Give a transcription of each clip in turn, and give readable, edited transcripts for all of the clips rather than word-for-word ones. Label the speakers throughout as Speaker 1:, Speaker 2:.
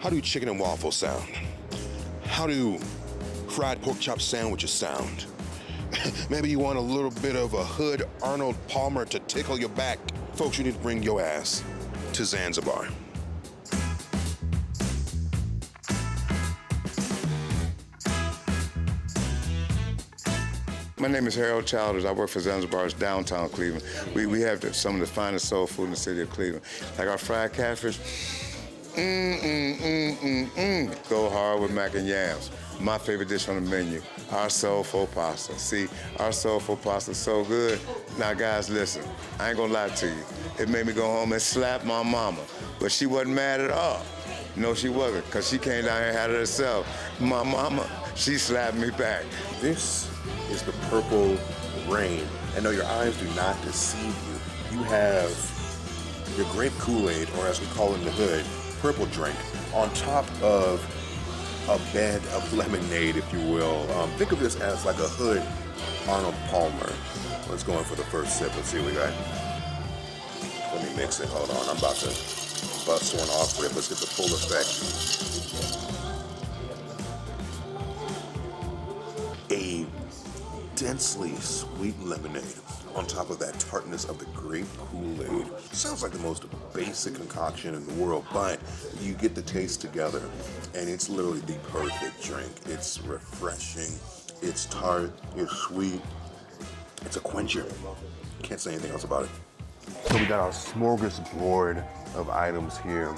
Speaker 1: How do chicken and waffles sound? How do fried pork chop sandwiches sound? Maybe you want a little bit of a Houde Arnold Palmer to tickle your back. Folks, you need to bring your ass to Zanzibar.
Speaker 2: My name is Harold Childers. I work for Zanzibar's downtown Cleveland. We have some of the finest soul food in the city of Cleveland. Like our fried catfish, go hard with mac and yams. My favorite dish on the menu, our soulful pasta. See, our soulful pasta is so good. Now guys, listen, I ain't gonna lie to you. It made me go home and slap my mama, but she wasn't mad at all. No, she wasn't, because she came down here and had it herself. My mama, she slapped me back.
Speaker 1: This is the purple rain. And no, your eyes do not deceive you. You have your grape Kool-Aid, or as we call it in the hood, purple drink, on top of a bed of lemonade, if you will. Think of this as like a Houde Arnold Palmer. Let's go in for the first sip. Let's see what we got. Let me mix it. Hold on. I'm about to bust one off rip. Let's get the full effect. A densely sweet lemonade on top of that tartness of the grape Kool-Aid. Sounds like the most basic concoction in the world, but you get the taste together, and it's literally the perfect drink. It's refreshing, it's tart, it's sweet, it's a quencher. Can't say anything else about it. So we got our smorgasbord of items here.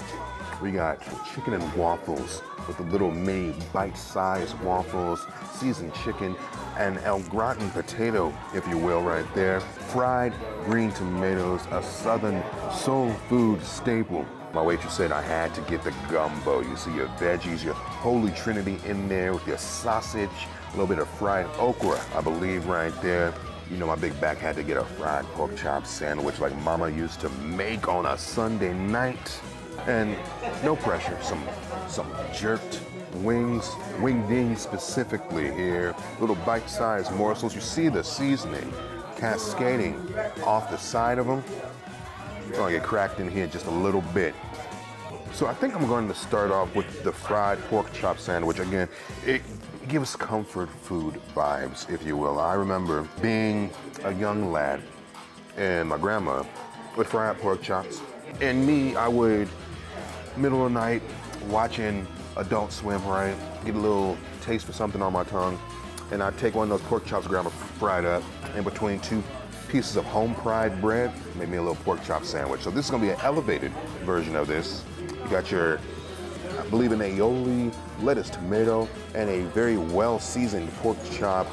Speaker 1: We got chicken and waffles with the little mini bite-sized waffles, seasoned chicken, and El Gratin potato, if you will, right there. Fried green tomatoes, a southern soul food staple. My waitress said I had to get the gumbo. You see your veggies, your holy trinity in there with your sausage, a little bit of fried okra, I believe, right there. You know, my big back had to get a fried pork chop sandwich like Mama used to make on a Sunday night. And no pressure, some jerked wings, wingdings specifically here, little bite-sized morsels. You see the seasoning cascading off the side of them. It's gonna get cracked in here just a little bit. So I think I'm going to start off with the fried pork chop sandwich. Again, it gives comfort food vibes, if you will. I remember being a young lad and my grandma would fry up pork chops. And me, I would, middle of the night, watching Adult Swim, right? Get a little taste for something on my tongue. And I'd take one of those pork chops grandma fried up in between two pieces of home-fried bread, made me a little pork chop sandwich. So this is gonna be an elevated version of this. You got your, I believe, an aioli, lettuce, tomato, and a very well-seasoned pork chop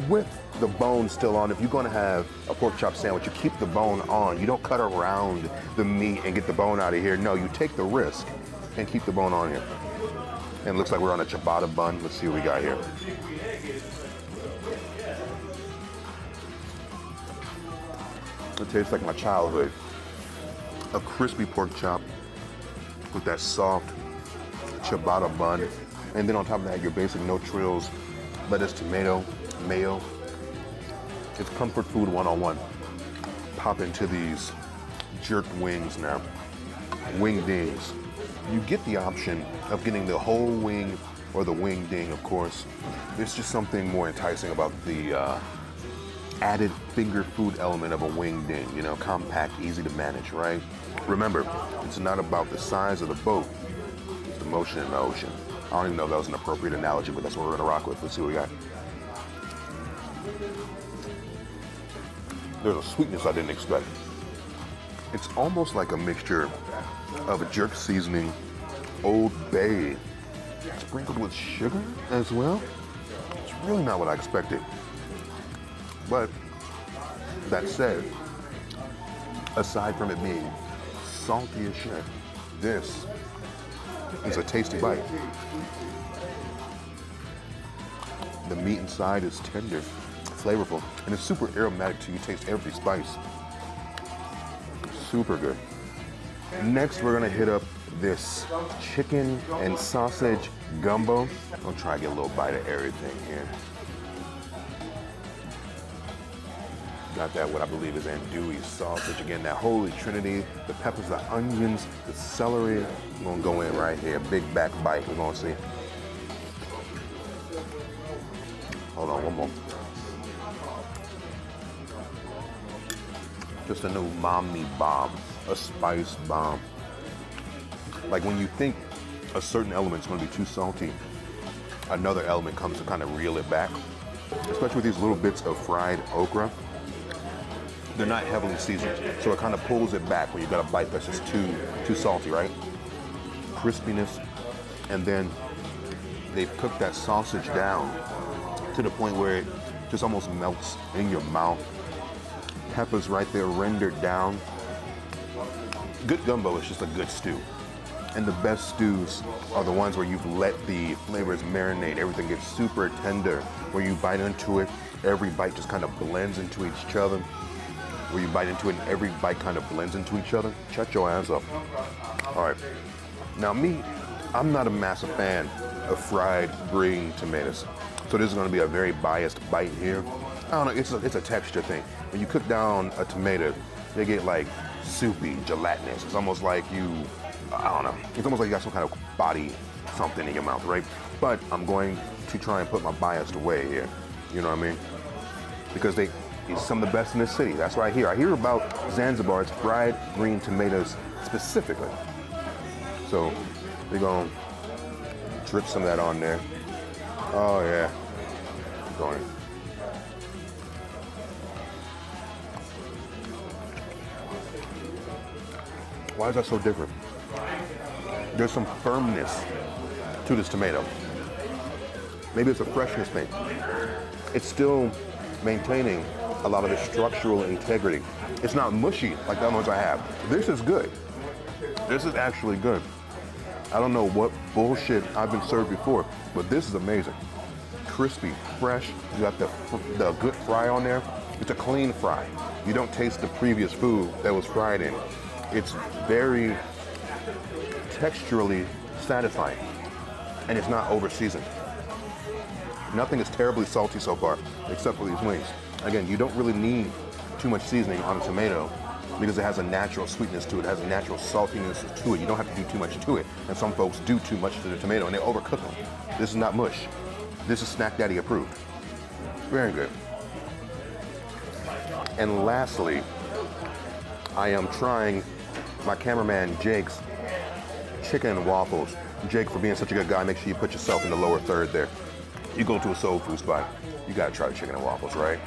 Speaker 1: with the bone still on. If you're gonna have a pork chop sandwich, you keep the bone on. You don't cut around the meat and get the bone out of here. No, you take the risk and keep the bone on here. And it looks like we're on a ciabatta bun. Let's see what we got here. It tastes like my childhood. A crispy pork chop with that soft ciabatta bun. And then on top of that, your basic no frills, lettuce, tomato, mayo. It's comfort food 101. Pop into these jerked wings now. Wing dings. You get the option of getting the whole wing or the wing ding, of course. There's just something more enticing about the added finger food element of a wing ding, you know, compact, easy to manage, right? Remember, it's not about the size of the boat, it's the motion in the ocean. I don't even know if that was an appropriate analogy, but that's what we're gonna rock with. Let's see what we got. There's a sweetness I didn't expect. It's almost like a mixture of a jerk seasoning, Old Bay, sprinkled with sugar as well. It's really not what I expected. But that said, aside from it being salty as shit, this is a tasty bite. The meat inside is tender, flavorful, and it's super aromatic too. You taste every spice. Super good. Next, we're gonna hit up this chicken and sausage gumbo. I'll try to get a little bite of everything here. got that, what I believe is andouille sausage. Again, that holy trinity, the peppers, the onions, the celery. I'm gonna go in right here, big back bite, we're gonna see. Hold on, one more. Just an umami bomb, a spice bomb. Like when you think a certain element's gonna be too salty, another element comes to kind of reel it back. Especially with these little bits of fried okra. They're not heavily seasoned, so it kind of pulls it back when you got a bite that's just too salty, right? Crispiness, and then they've cooked that sausage down to the point where it just almost melts in your mouth. Peppers right there rendered down. Good gumbo is just a good stew. And the best stews are the ones where you've let the flavors marinate. Everything gets super tender. Where you bite into it, every bite just kind of blends into each other. Where you bite into it and every bite kind of blends into each other. Shut your ass up. All right. Now me, I'm not a massive fan of fried green tomatoes. So this is gonna be a very biased bite here. I don't know, it's a texture thing. When you cook down a tomato, they get like soupy, gelatinous. It's almost like I don't know. It's almost like you got some kind of body something in your mouth, right? But I'm going to try and put my bias away here. You know what I mean? Because it's some of the best in this city. That's what I hear. I hear about Zanzibar's fried green tomatoes specifically. So we're gonna drip some of that on there. Oh yeah. Going. Why is that so different? There's some firmness to this tomato. Maybe it's a freshness thing. It's still maintaining a lot of its structural integrity. It's not mushy like the other ones I have. This is good. This is actually good. I don't know what bullshit I've been served before, but this is amazing. Crispy, fresh, you got the good fry on there. It's a clean fry. You don't taste the previous food that was fried in. It's very texturally satisfying, and it's not over-seasoned. Nothing is terribly salty so far, except for these wings. Again, you don't really need too much seasoning on a tomato because it has a natural sweetness to it, has a natural saltiness to it. You don't have to do too much to it, and some folks do too much to the tomato, and they overcook them. This is not mush. This is Snack Daddy approved. Very good. And lastly, I am trying my cameraman Jake's chicken and waffles. Jake, for being such a good guy, make sure you put yourself in the lower third there. You go to a soul food spot, you gotta try chicken and waffles, right?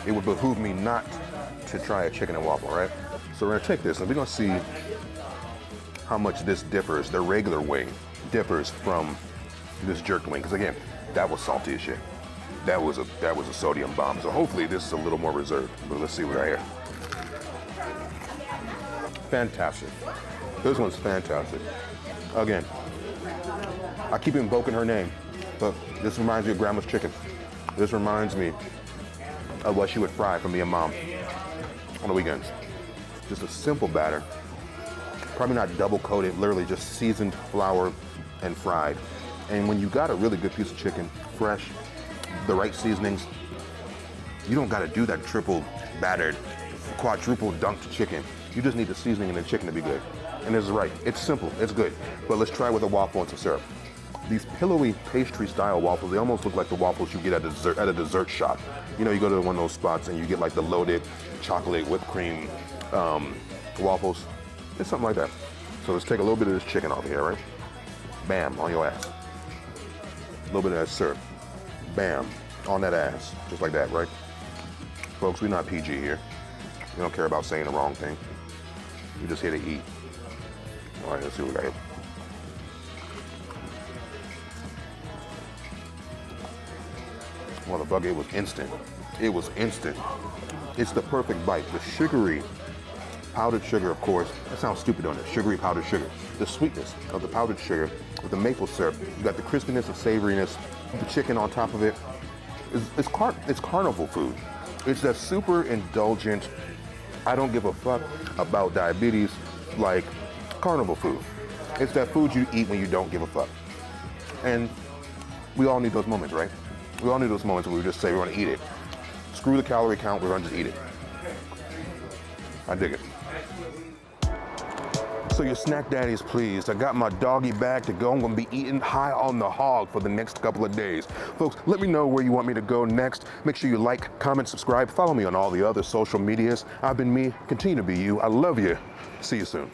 Speaker 1: It would behoove me not to try a chicken and waffle, right? So we're gonna take this and we're gonna see how much this differs, the regular wing differs from this jerked wing. Because again, that was salty as shit. That was a sodium bomb. So hopefully this is a little more reserved. But let's see what I hear. Fantastic. This one's fantastic. Again, I keep invoking her name, but this reminds me of Grandma's chicken. This reminds me of what she would fry for me and Mom on the weekends. Just a simple batter. Probably not double coated, literally just seasoned flour and fried. And when you got a really good piece of chicken, fresh, the right seasonings, you don't gotta do that triple battered, quadruple dunked chicken. You just need the seasoning and the chicken to be good. And this is right, it's simple, it's good. But let's try with a waffle and some syrup. These pillowy pastry style waffles, they almost look like the waffles you get at a dessert shop. You know, you go to one of those spots and you get like the loaded chocolate whipped cream waffles. It's something like that. So let's take a little bit of this chicken off here, right? Bam, on your ass. A little bit of that syrup. Bam, on that ass. Just like that, right? Folks, we're not PG here. We don't care about saying the wrong thing. We're just here to eat. All right, let's see what we got here. Motherfucker, it was instant. It was instant. It's the perfect bite. The sugary powdered sugar, of course. That sounds stupid on it. Sugary powdered sugar. The sweetness of the powdered sugar with the maple syrup. You got the crispiness, the savoriness, the chicken on top of it. It's carnival food. It's that super indulgent, I don't give a fuck about diabetes, like carnival food. It's that food you eat when you don't give a fuck. And we all need those moments, right? We all need those moments where we just say we're gonna eat it. Screw the calorie count, we're gonna just eat it. I dig it. So your snack daddy is pleased. I got my doggy bag to go. I'm gonna be eating high on the hog for the next couple of days. Folks, let me know where you want me to go next. Make sure you like, comment, subscribe. Follow me on all the other social medias. I've been me, continue to be you. I love you. See you soon.